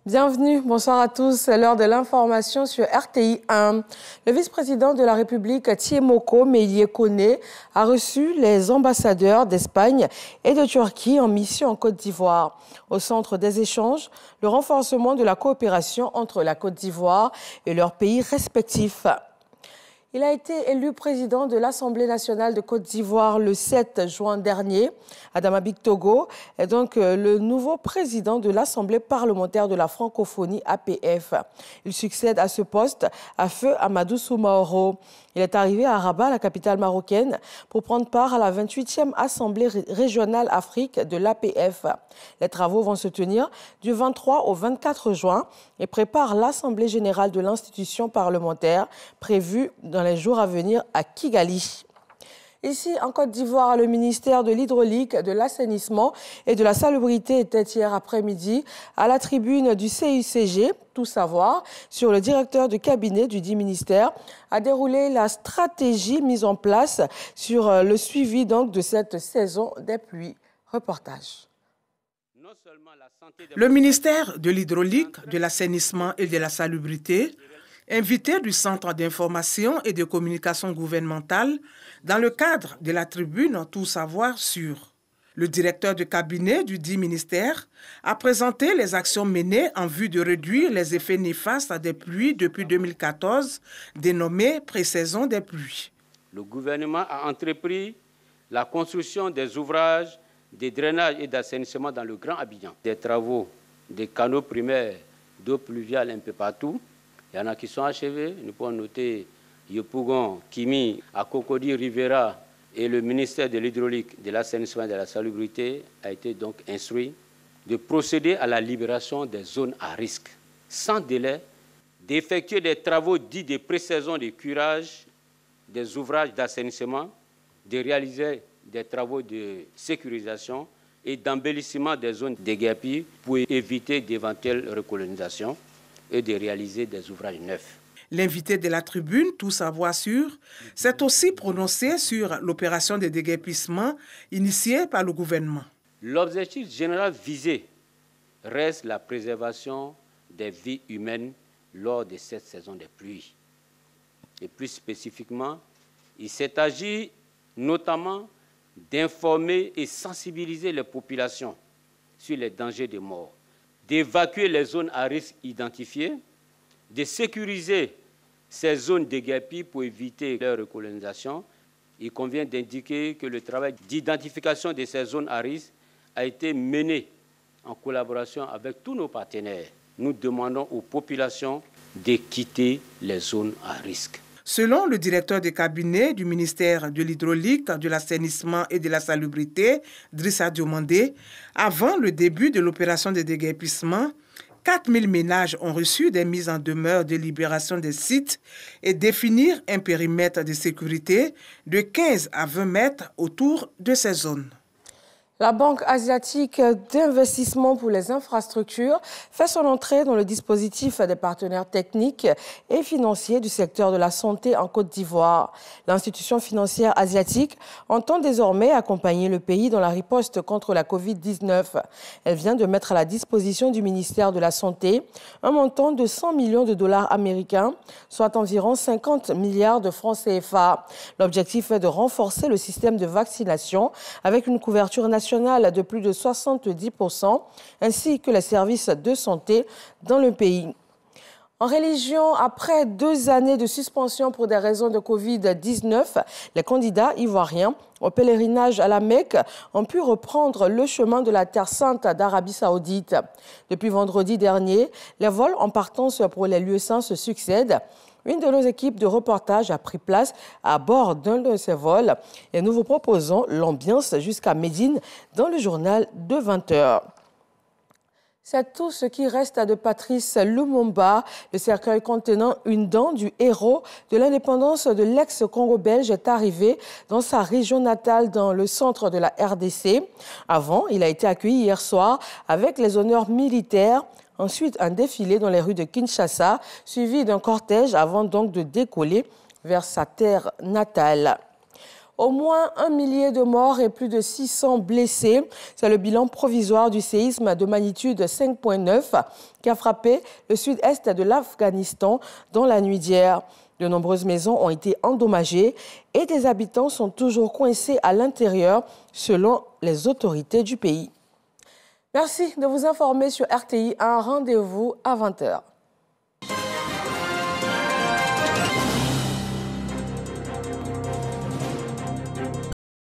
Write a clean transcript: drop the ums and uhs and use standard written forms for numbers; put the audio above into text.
Bienvenue, bonsoir à tous. C'est l'heure de l'information sur RTI 1. Le vice-président de la République, Thiemoko Meïlie Kone, a reçu les ambassadeurs d'Espagne et de Turquie en mission en Côte d'Ivoire. Au centre des échanges, le renforcement de la coopération entre la Côte d'Ivoire et leurs pays respectifs. Il a été élu président de l'Assemblée nationale de Côte d'Ivoire le 7 juin dernier. Adama Bictogo est donc le nouveau président de l'Assemblée parlementaire de la francophonie APF. Il succède à ce poste à feu Amadou Soumaoro. Il est arrivé à Rabat, la capitale marocaine, pour prendre part à la 28e Assemblée régionale Afrique de l'APF. Les travaux vont se tenir du 23 au 24 juin et préparent l'Assemblée générale de l'institution parlementaire prévue dans les jours à venir à Kigali. Ici, en Côte d'Ivoire, le ministère de l'Hydraulique, de l'Assainissement et de la Salubrité était hier après-midi à la tribune du CUCG, Tout savoir, sur le directeur de cabinet du dit ministère, a déroulé la stratégie mise en place sur le suivi donc de cette saison des pluies. Reportage. Le ministère de l'Hydraulique, de l'Assainissement et de la Salubrité, invité du Centre d'information et de communication gouvernementale dans le cadre de la tribune Tout savoir sur. Le directeur de cabinet du dit ministère a présenté les actions menées en vue de réduire les effets néfastes des pluies depuis 2014, dénommées pré-saison des pluies. Le gouvernement a entrepris la construction des ouvrages de drainage et d'assainissement dans le Grand Abidjan. Des travaux des canaux primaires d'eau pluviale un peu partout. Il y en a qui sont achevés. Nous pouvons noter Yopougon, Kimi, Akokodi, Rivera et le ministère de l'Hydraulique, de l'Assainissement et de la Salubrité a été donc instruit de procéder à la libération des zones à risque, sans délai, d'effectuer des travaux dits de pré-saison de curage des ouvrages d'assainissement, de réaliser des travaux de sécurisation et d'embellissement des zones de guépis pour éviter d'éventuelles recolonisations et de réaliser des ouvrages neufs. L'invité de la tribune, Tout savoir sur, s'est aussi prononcé sur l'opération de déguerpissement initiée par le gouvernement. L'objectif général visé reste la préservation des vies humaines lors de cette saison des pluies. Et plus spécifiquement, il s'est agi notamment d'informer et sensibiliser les populations sur les dangers de mort, d'évacuer les zones à risque identifiées, de sécuriser ces zones de guépis pour éviter leur recolonisation. Il convient d'indiquer que le travail d'identification de ces zones à risque a été mené en collaboration avec tous nos partenaires. Nous demandons aux populations de quitter les zones à risque. Selon le directeur de cabinet du ministère de l'Hydraulique, de l'Assainissement et de la Salubrité, Drissa Diomandé, avant le début de l'opération de déguerpissement, 4000 ménages ont reçu des mises en demeure de libération des sites et définir un périmètre de sécurité de 15 à 20 mètres autour de ces zones. La Banque asiatique d'investissement pour les infrastructures fait son entrée dans le dispositif des partenaires techniques et financiers du secteur de la santé en Côte d'Ivoire. L'institution financière asiatique entend désormais accompagner le pays dans la riposte contre la Covid-19. Elle vient de mettre à la disposition du ministère de la Santé un montant de 100 millions de dollars américains, soit environ 50 milliards de francs CFA. L'objectif est de renforcer le système de vaccination avec une couverture nationale de plus de 70%, ainsi que les services de santé dans le pays. En religion, après 2 années de suspension pour des raisons de Covid-19, les candidats ivoiriens au pèlerinage à la Mecque ont pu reprendre le chemin de la Terre Sainte d'Arabie Saoudite. Depuis vendredi dernier, les vols en partance pour les lieux saints se succèdent. Une de nos équipes de reportage a pris place à bord d'un de ces vols et nous vous proposons l'ambiance jusqu'à Médine dans le journal de 20h. C'est tout ce qui reste de Patrice Lumumba. Le cercueil contenant une dent du héros de l'indépendance de l'ex-Congo belge est arrivé dans sa région natale dans le centre de la RDC. Avant, il a été accueilli hier soir avec les honneurs militaires. Ensuite, un défilé dans les rues de Kinshasa, suivi d'un cortège avant donc de décoller vers sa terre natale. Au moins 1 millier de morts et plus de 600 blessés. C'est le bilan provisoire du séisme de magnitude 5,9 qui a frappé le sud-est de l'Afghanistan dans la nuit d'hier. De nombreuses maisons ont été endommagées et des habitants sont toujours coincés à l'intérieur selon les autorités du pays. Merci de vous informer sur RTI. Un rendez-vous à 20 h.